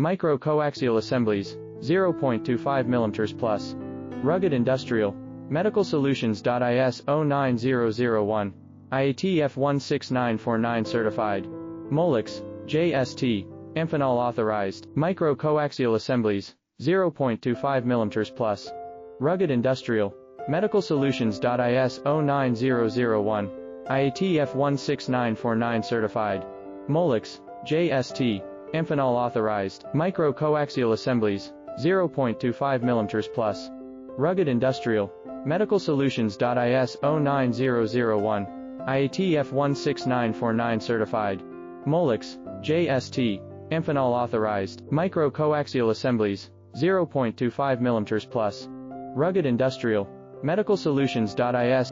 Micro-coaxial assemblies, 0.25 mm plus. Rugged industrial. Medical Solutions. IS 09001. IATF 16949 certified. Molex, JST. Amphenol authorized. Micro-coaxial assemblies, 0.25 mm plus. Rugged industrial. Medical Solutions. IS 09001. IATF 16949 certified. Molex, JST. Amphenol authorized. Micro-coaxial assemblies, 0.25 mm plus. Rugged industrial. Medical Solutions. IS 09001. IATF 16949 certified. Molex, JST. Amphenol authorized. Micro-coaxial assemblies, 0.25 mm plus. Rugged industrial. Medical Solutions. IS